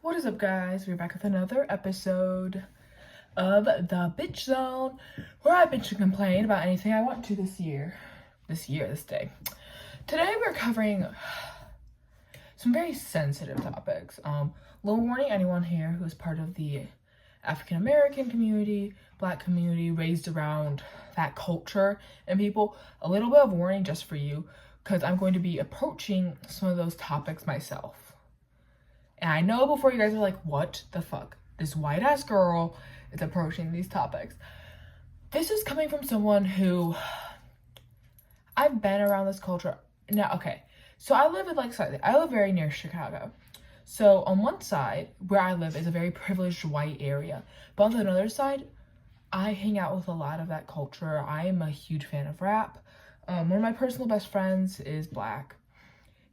What is up, guys? We're back with another episode of the Bitch Zone, where I bitch and complain about anything I want to this day. Today we're covering some very sensitive topics. Little warning, anyone here who is part of the African American community, Black community, raised around that culture and people, a little bit of warning just for you, because I'm going to be approaching some of those topics myself. And I know before you guys are like, what the fuck? This white ass girl is approaching these topics. This is coming from someone who I've been around this culture. Now, okay. So I live very near Chicago. So on one side, where I live is a very privileged white area. But on the other side, I hang out with a lot of that culture. I am a huge fan of rap. One of my personal best friends is Black.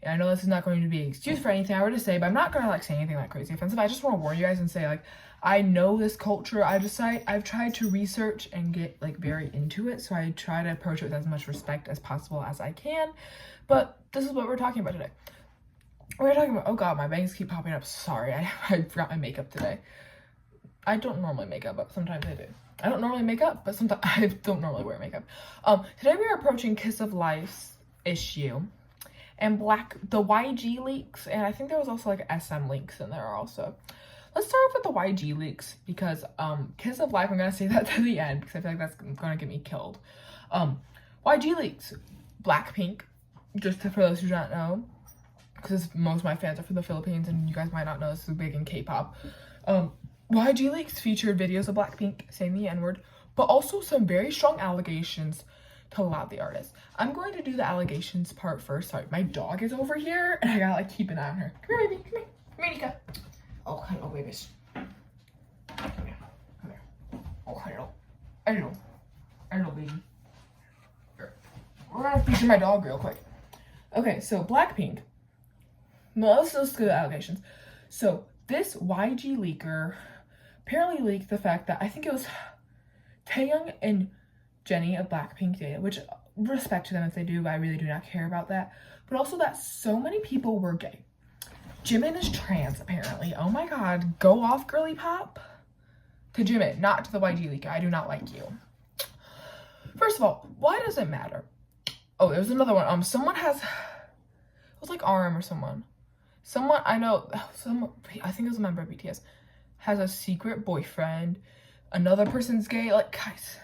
I know this is not going to be an excuse for anything I were to say, but I'm not going to say anything like crazy offensive. I just want to warn you guys and say, I know this culture. I've tried to research and get very into it, so I try to approach it with as much respect as possible as I can. But this is what we're talking about today. We're talking about, oh god, my bangs keep popping up. Sorry, I forgot my makeup today. I don't normally make up, but sometimes I do. I don't normally make up, but sometimes I don't normally wear makeup. Today we are approaching Kiss of Life's issue. And the YG leaks, and I think there was also SM leaks in there also. Let's start off with the YG leaks, because Kiss of Life, I'm gonna say that to the end because I feel like that's gonna get me killed. YG leaks, Blackpink, just for those who don't know, because most of my fans are from the Philippines and you guys might not know this is big in K-pop. YG leaks featured videos of Blackpink saying the N-word, but also some very strong allegations to a lot of the artists. I'm going to do the allegations part first. Sorry, my dog is over here and I gotta keep an eye on her. Come here, baby. Come here. Come here, Nika. Oh, hello, babies. Come here. Come here. Oh, hello. Hello. Hello, baby. Here. We're gonna feature my dog real quick. Okay, so Blackpink. Well, let's go to the allegations. So this YG leaker apparently leaked the fact that I think it was Taehyung and Jennie of Blackpink did, which respect to them if they do, but I really do not care about that. But also that so many people were gay. Jimin is trans, apparently. Oh my god, go off, girly pop. To Jimin, not to the YG leaker. I do not like you. First of all, why does it matter? Oh, there's another one. Someone has, it was like RM or someone. Someone, I know, I think it was a member of BTS, has a secret boyfriend. Another person's gay. Guys.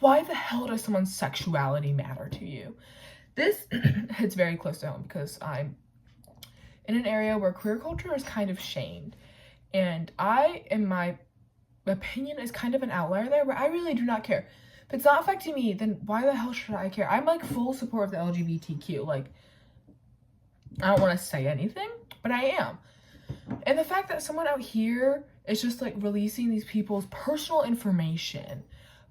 Why the hell does someone's sexuality matter to you? This hits very close to home because I'm in an area where queer culture is kind of shamed. And I, in my opinion, is kind of an outlier there where I really do not care. If it's not affecting me, then why the hell should I care? I'm full support of the LGBTQ. I don't want to say anything, but I am. And the fact that someone out here is just releasing these people's personal information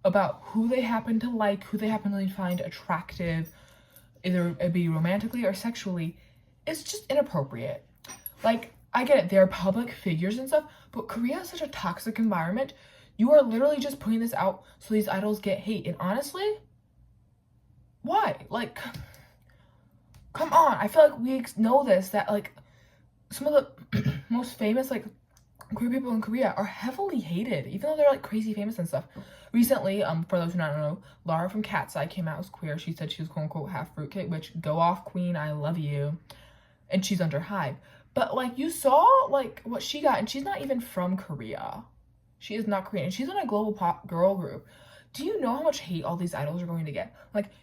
about who they happen to like, who they happen to find attractive, either it be romantically or sexually, is just inappropriate. I get it, they're public figures and stuff, but Korea is such a toxic environment. You are literally just putting this out so these idols get hate. And honestly, why? Come on. I feel like we know this, that some of the most famous queer people in Korea are heavily hated, even though they're crazy famous and stuff. Recently, for those who don't know, Lara from Cat's Eye came out as queer. She said she was quote-unquote half fruitcake, which go off, queen, I love you. And she's under HYBE. But you saw what she got, and she's not even from Korea. She is not Korean. She's in a global pop girl group. Do you know how much hate all these idols are going to get?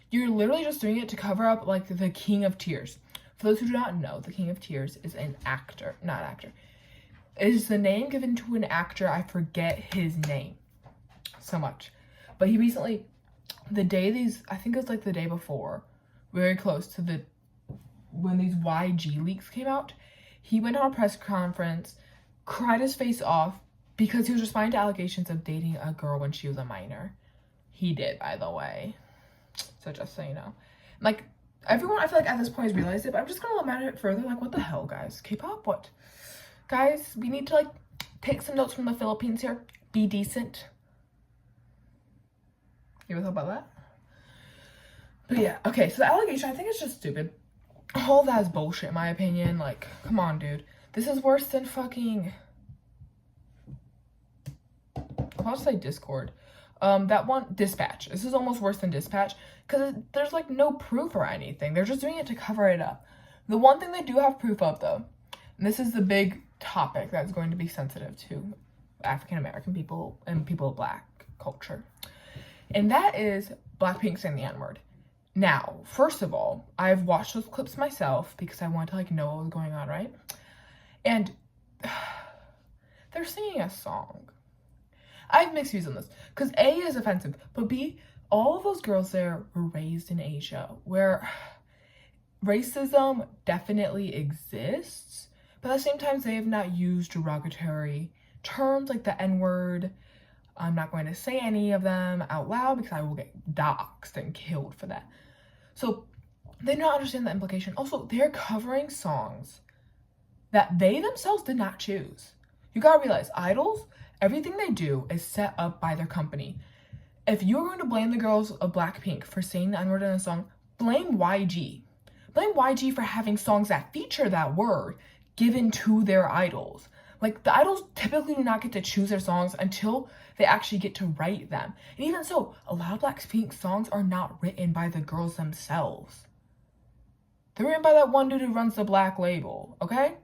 You're literally just doing it to cover up the King of Tears. For those who do not know, the King of Tears is an actor, not actor. It is the name given to an actor. I forget his name so much. But he recently, I think it was the day before, very close to when these YG leaks came out, he went on a press conference, cried his face off because he was responding to allegations of dating a girl when she was a minor. He did, by the way. So just so you know. Everyone, I feel at this point has realized it, but I'm just gonna lament it further. What the hell, guys? K-pop? What? Guys, we need to take some notes from the Philippines here. Be decent. You ever thought about that? But yeah, okay, so the allegation, I think it's just stupid. all that is bullshit in my opinion. Like, come on, dude. This is worse than fucking... I'll say Discord. That one, Dispatch. This is almost worse than Dispatch because there's like no proof or anything. They're just doing it to cover it up. The one thing they do have proof of though, and this is the big topic that's going to be sensitive to African American people and people of Black culture, and that is Blackpink saying the N-word. Now, first of all, I've watched those clips myself because I wanted to like know what was going on, right? And they're singing a song. I have mixed views on this because A, is offensive, but B, all of those girls there were raised in Asia where racism definitely exists, but at the same time they have not used derogatory terms like the N-word. I'm not going to say any of them out loud because I will get doxxed and killed for that. So they do not understand the implication. Also, they're covering songs that they themselves did not choose. You gotta realize, idols, everything they do is set up by their company. If you're going to blame the girls of Blackpink for saying the N-word in a song, blame YG. Blame YG for having songs that feature that word given to their idols. Like, the idols typically do not get to choose their songs until they actually get to write them. And even so, a lot of Blackpink songs are not written by the girls themselves. They're written by that one dude who runs the Black label, okay?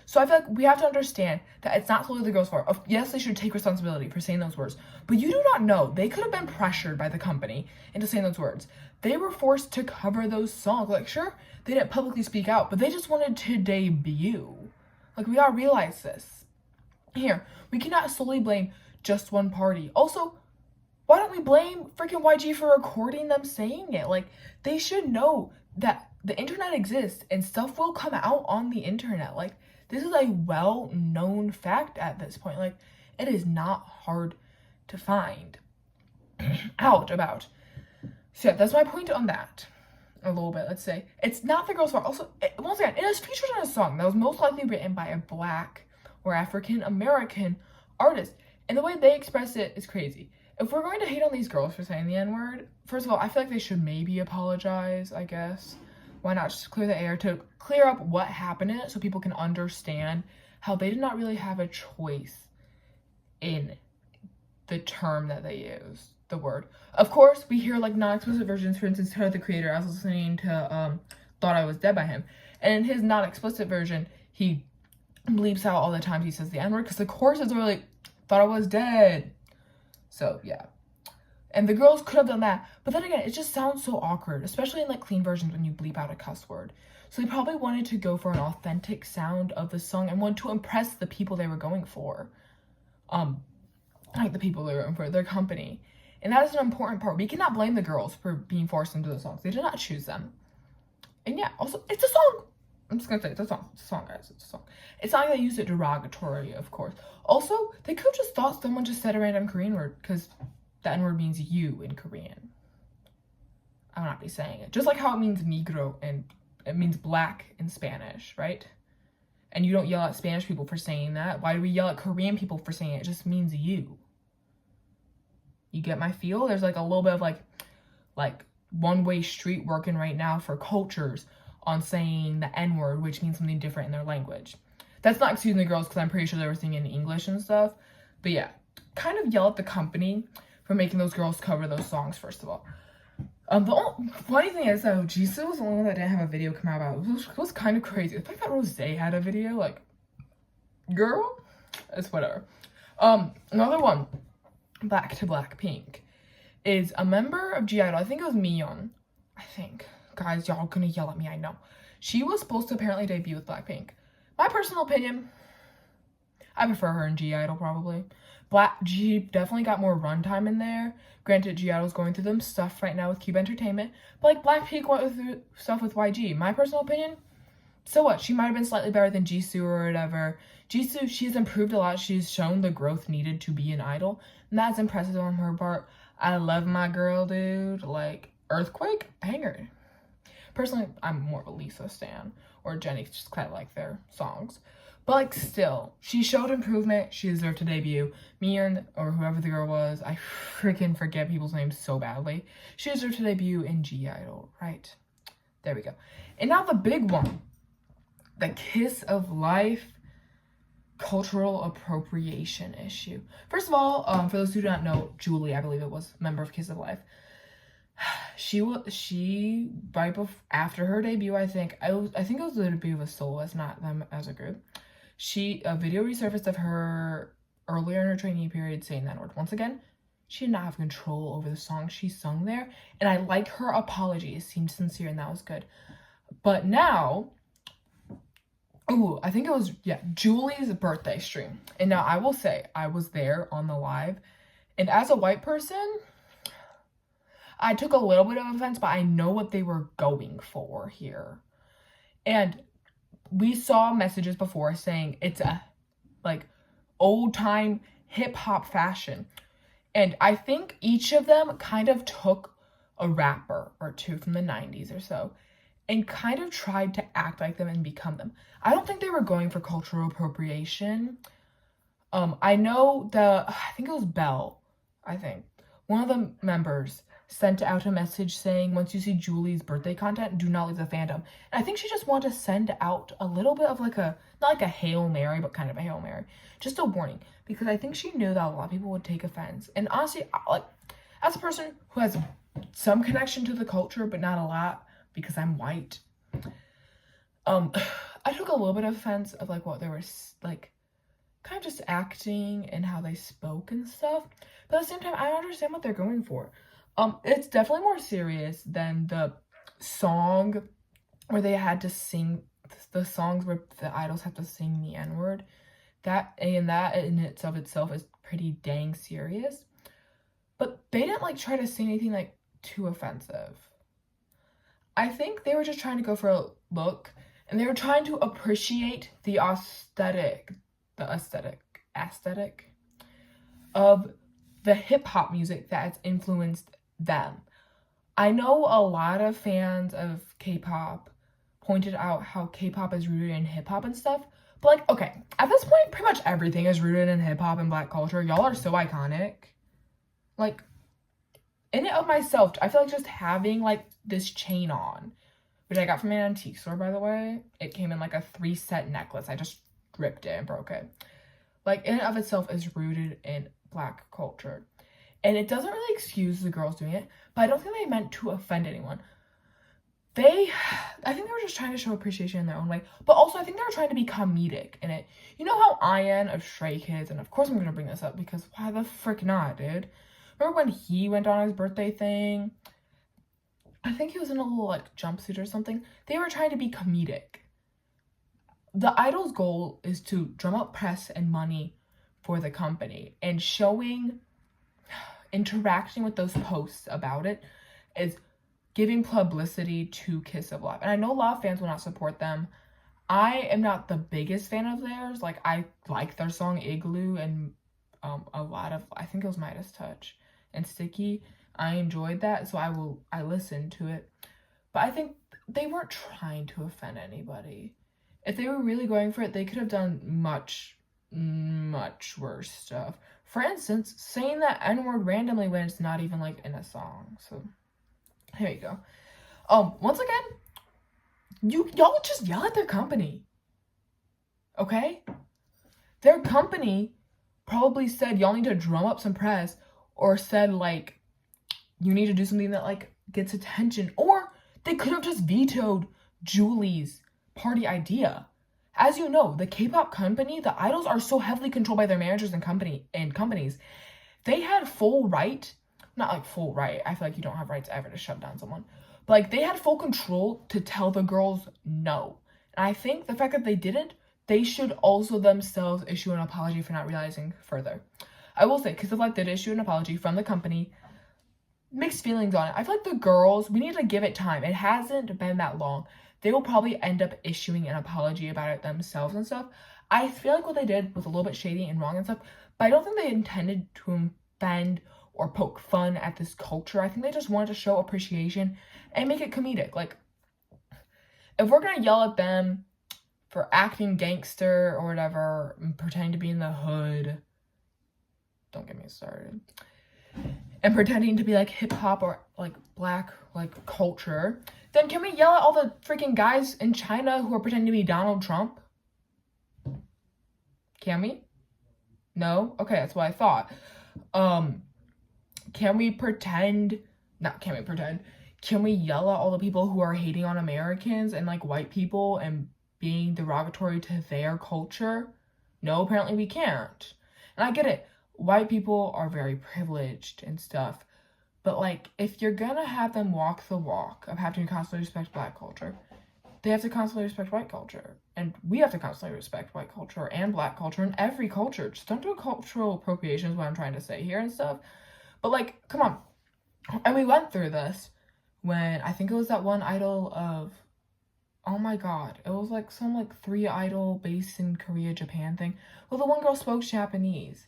So I feel like we have to understand that it's not solely the girls' fault. Yes, they should take responsibility for saying those words, but you do not know. They could have been pressured by the company into saying those words. They were forced to cover those songs. Like, sure, they didn't publicly speak out, but they just wanted to debut. Like, we gotta realize this. Here, we cannot solely blame just one party. Also, why don't we blame freaking YG for recording them saying it? Like, they should know that the internet exists and stuff will come out on the internet. Like, this is a well-known fact at this point. Like, it is not hard to find out about. So yeah, that's my point on that. A little bit, let's say. It's not the girl's fault. Also, once again, it is featured in a song that was most likely written by a Black or African American artist. And the way they express it is crazy. If we're going to hate on these girls for saying the N-word, first of all, I feel like they should maybe apologize, I guess. Why not just clear the air to clear up what happened in it so people can understand how they did not really have a choice in the term that they used, the word. Of course, we hear like non-explicit versions. For instance, Tyler, the Creator, I was listening to Thought I Was Dead by him. And in his non-explicit version, he bleeps out all the times he says the N-word because the choruses were like, thought I was dead. So, yeah. And the girls could have done that. But then again, it just sounds so awkward, especially in like clean versions when you bleep out a cuss word. So they probably wanted to go for an authentic sound of the song and wanted to impress the people they were going for. Like the people they were going for, their company. And that is an important part. We cannot blame the girls for being forced into the songs. They did not choose them. And yeah, also, it's a song. I'm just gonna say, it's a song. It's a song, guys. It's a song. It's not like they use it derogatory, of course. Also, they could have just thought someone just said a random Korean word because the N-word means you in Korean. I will not be saying it. Just like how it means negro and it means black in Spanish, right? And you don't yell at Spanish people for saying that. Why do we yell at Korean people for saying it? It just means you. You get my feel? There's like a little bit of like one-way street working right now for cultures on saying the N-word, which means something different in their language. That's not excusing the girls because I'm pretty sure they were singing in English and stuff. But yeah, kind of yell at the company for making those girls cover those songs, first of all. The funny thing is, though, Jisoo was the only one that didn't have a video come out about it. It was kind of crazy. The fact that Rose had a video, like, girl, it's whatever. Another one, back to Blackpink, is a member of G-Idol. I think it was Miyeon. I think. Guys, y'all gonna yell at me, I know. She was supposed to apparently debut with Blackpink. My personal opinion, I prefer her in G-Idol, probably. G definitely got more runtime in there. Granted, G-Idol's going through them stuff right now with Cube Entertainment. But, like, Blackpink went through stuff with YG. My personal opinion, so what? She might have been slightly better than Jisoo or whatever. Jisoo, she's improved a lot. She's shown the growth needed to be an idol. And that's impressive on her part. I love my girl, dude. Like, Earthquake, banger. Personally, I'm more of a Lisa stan. Or Jenny, just kind of like their songs. But, like, still, she showed improvement. She deserved to debut. Miyeon, or whoever the girl was, I freaking forget people's names so badly. She deserved to debut in G-Idol, right? There we go. And now the big one. The Kiss of Life cultural appropriation issue. First of all, for those who do not know, Julie, I believe it was, member of Kiss of Life. She right after her debut, I think it was the debut of a soloist, not them as a group. A video resurfaced of her earlier in her trainee period saying that word. Once again, she did not have control over the song she sung there, and I like her apology. It seemed sincere, and that was good. But now, I think it was, Julie's birthday stream. And now I will say, I was there on the live, and as a white person, I took a little bit of offense, but I know what they were going for here. And we saw messages before saying it's a, old-time hip-hop fashion. And I think each of them kind of took a rapper or two from the 90s or so and kind of tried to act like them and become them. I don't think they were going for cultural appropriation. I know I think it was Belle, one of the members sent out a message saying, once you see Julie's birthday content, do not leave the fandom. And I think she just wanted to send out a little bit of not like a Hail Mary, but kind of a Hail Mary. Just a warning, because I think she knew that a lot of people would take offense. And honestly, as a person who has some connection to the culture, but not a lot, because I'm white, I took a little bit of offense of what they were kind of just acting and how they spoke and stuff. But at the same time, I understand what they're going for. It's definitely more serious than the song where they had to sing, the songs where the idols have to sing the N-word. That in itself is pretty dang serious. But they didn't try to say anything too offensive. I think they were just trying to go for a look, and they were trying to appreciate the aesthetic of the hip-hop music that has influenced them. I know a lot of fans of K-pop pointed out how K-pop is rooted in hip-hop and stuff, but okay, at this point, pretty much everything is rooted in hip-hop and Black culture. Y'all are so iconic. In it of myself, I feel just having this chain on, which I got from an antique store, by the way. It came in a 3-set necklace. I just ripped it and broke it. In and of itself is rooted in Black culture. And it doesn't really excuse the girls doing it, but I don't think they meant to offend anyone. I think they were just trying to show appreciation in their own way, but also I think they were trying to be comedic in it. You know how Ian of Stray Kids, and of course I'm going to bring this up because why the frick not, dude? Remember when he went on his birthday thing? I think he was in a little jumpsuit or something. They were trying to be comedic. The idol's goal is to drum up press and money for the company, and interacting with those posts about it is giving publicity to Kiss of Life. And I know a lot of fans will not support them. I am not the biggest fan of theirs. I like their song Igloo and a lot of, I think it was Midas Touch and Sticky. I enjoyed that, so I listened to it. But I think they weren't trying to offend anybody. If they were really going for it, they could have done much, much worse stuff. For instance, saying that N-word randomly when it's not even in a song. So here you go. Once again, y'all just yell at their company. Okay? Their company probably said y'all need to drum up some press, or said you need to do something that gets attention, or they could have just vetoed Julie's party idea. As you know, the K-pop company, the idols are so heavily controlled by their managers and companies. They had full right, not full right, I feel you don't have rights ever to shut down someone, but they had full control to tell the girls no. And I think the fact that they didn't, they should also themselves issue an apology for not realizing further. I will say, Kiss of Life did issue an apology from the company. Mixed feelings on it. I feel the girls, we need to give it time. It hasn't been that long. They will probably end up issuing an apology about it themselves and stuff. I feel what they did was a little bit shady and wrong and stuff, but I don't think they intended to offend or poke fun at this culture. I think they just wanted to show appreciation and make it comedic. If we're gonna yell at them for acting gangster or whatever, and pretending to be in the hood, don't get me started. and pretending to be like hip hop or like black like culture, then can we yell at all the freaking guys in China who are pretending to be Donald Trump? Can we? No? Okay, that's what I thought. Can we pretend, not can we pretend, can we yell at all the people who are hating on Americans and like white people and being derogatory to their culture? No, apparently we can't. And I get it. White people are very privileged and stuff. But like, if you're gonna have them walk the walk of having to constantly respect black culture, they have to constantly respect white culture. And we have to constantly respect white culture and black culture and every culture. Just don't do cultural appropriation is what I'm trying to say here and stuff. But like, come on. And we went through this when I think it was that one idol of, oh my god, it was like some like 3 idol based in Korea, Japan thing. Well, the one girl spoke Japanese.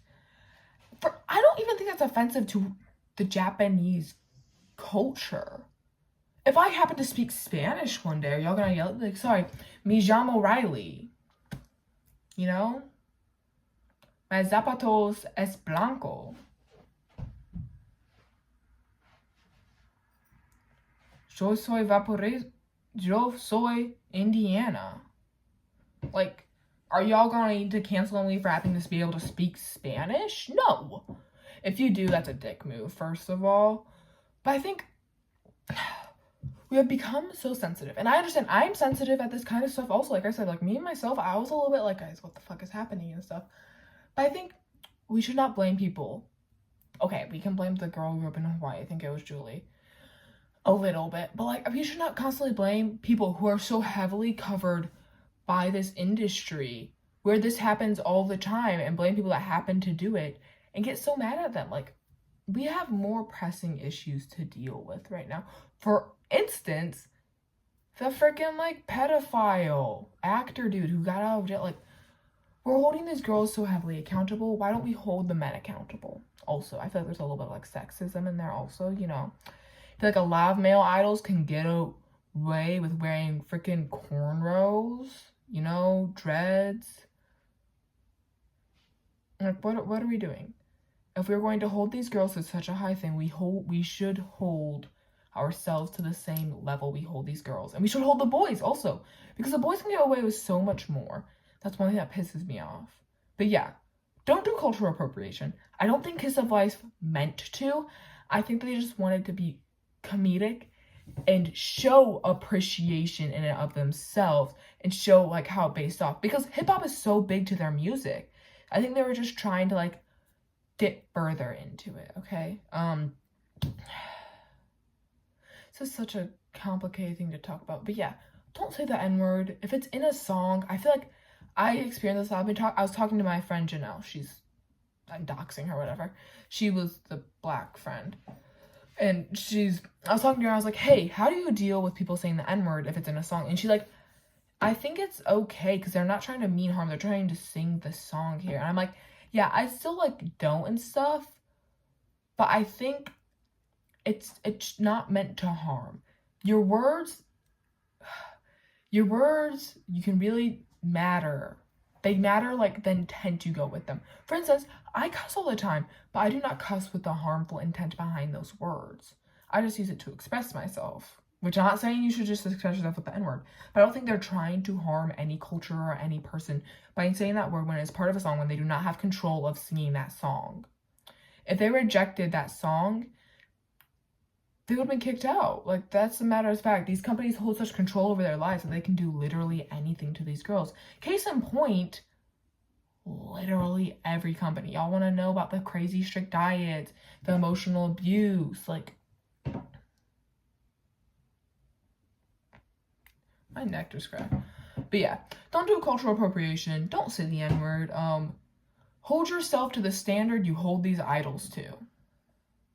I don't even think that's offensive to the Japanese culture. If I happen to speak Spanish one day, are y'all gonna yell like, sorry, me llamo Riley? You know? My zapatos es blanco. Yo soy Indiana. Like, are y'all gonna need to cancel me for having to be able to speak Spanish? No. If you do, that's a dick move, first of all. But I think we have become so sensitive. And I understand I'm sensitive at this kind of stuff also. Like I said, like me and myself, I was a little bit like, guys, what the fuck is happening and stuff. But I think we should not blame people. Okay, we can blame the girl who grew up in Hawaii. I think it was Julie. A little bit. But like, we should not constantly blame people who are so heavily covered by this industry where this happens all the time and blame people that happen to do it and get so mad at them. Like, we have more pressing issues to deal with right now. For instance, the freaking like pedophile actor dude who got out of jail. Like, we're holding these girls so heavily accountable. Why don't we hold the men accountable? Also, I feel like there's a little bit of like sexism in there also, you know. I feel like a lot of male idols can get away with wearing freaking cornrows, you know, dreads. Like, what are we doing? If we're going to hold these girls to such a high thing, we should hold ourselves to the same level we hold these girls. And we should hold the boys also. Because the boys can get away with so much more. That's one thing that pisses me off. But yeah, don't do cultural appropriation. I don't think Kiss of Life meant to. I think they just wanted to be comedic and show appreciation in and of themselves and show like how it based off. Because hip-hop is so big to their music. I think they were just trying to like get further into it, okay? This is such a complicated thing to talk about. But yeah, don't say the N-word. If it's in a song, I feel like I experienced this. I was talking to my friend Janelle. I'm doxing her, whatever. She was the black friend. And I was talking to her, I was like, hey, how do you deal with people saying the N-word if it's in a song? And she's like, I think it's okay because they're not trying to mean harm. They're trying to sing the song here. And I'm like, yeah, I still like don't and stuff. But I think it's not meant to harm. Your words, you can really matter. They matter like the intent you go with them. For instance, I cuss all the time, but I do not cuss with the harmful intent behind those words. I just use it to express myself. Which I'm not saying you should just express yourself with the N-word. But I don't think they're trying to harm any culture or any person by saying that word when it's part of a song when they do not have control of singing that song. If they rejected that song, they would have been kicked out. Like, that's a matter of fact. These companies hold such control over their lives that they can do literally anything to these girls. Case in point, literally every company. Y'all want to know about the crazy strict diets, the emotional abuse, like... My neck just cracked. But yeah, don't do cultural appropriation. Don't say the N-word. Hold yourself to the standard you hold these idols to.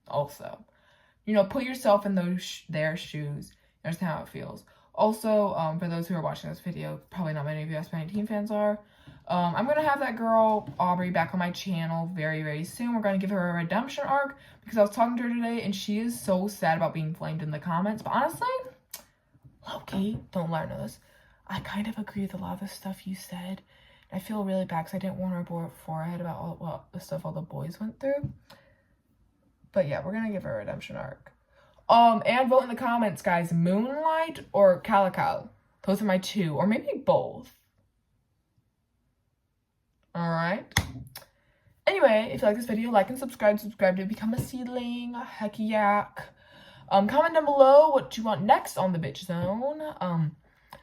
Also, you know, put yourself in their shoes. Understand how it feels. Also, for those who are watching this video, probably not many of you S19 fans are. I'm gonna have that girl Aubrey back on my channel very, very soon. We're gonna give her a redemption arc because I was talking to her today and she is so sad about being flamed in the comments. But honestly, low-key, don't let her know this. I kind of agree with a lot of the stuff you said. I feel really bad because I didn't warn her forehead about all the stuff all the boys went through. But yeah, we're gonna give her a redemption arc. And vote in the comments, guys. Moonlight or Calico? Those are my two, or maybe both. Alright. Anyway, if you like this video, like and subscribe to become a seedling. Heck yak. Comment down below what you want next on the Bitch Zone.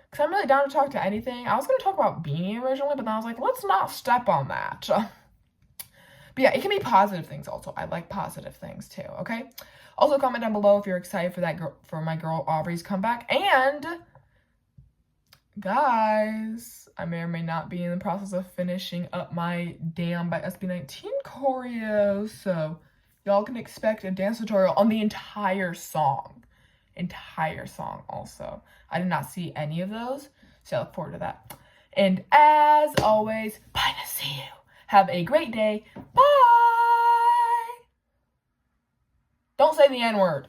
Because I'm really down to talk to anything. I was going to talk about Beanie originally, but then I was like, let's not step on that. But yeah, it can be positive things also. I like positive things too, okay? Also, comment down below if you're excited for my girl Aubrey's comeback. And guys, I may or may not be in the process of finishing up my Damn by SB19 choreo, so y'all can expect a dance tutorial on the entire song. Also. I did not see any of those, so I look forward to that. And as always, bye to see you. Have a great day. Bye! Don't say the N-word.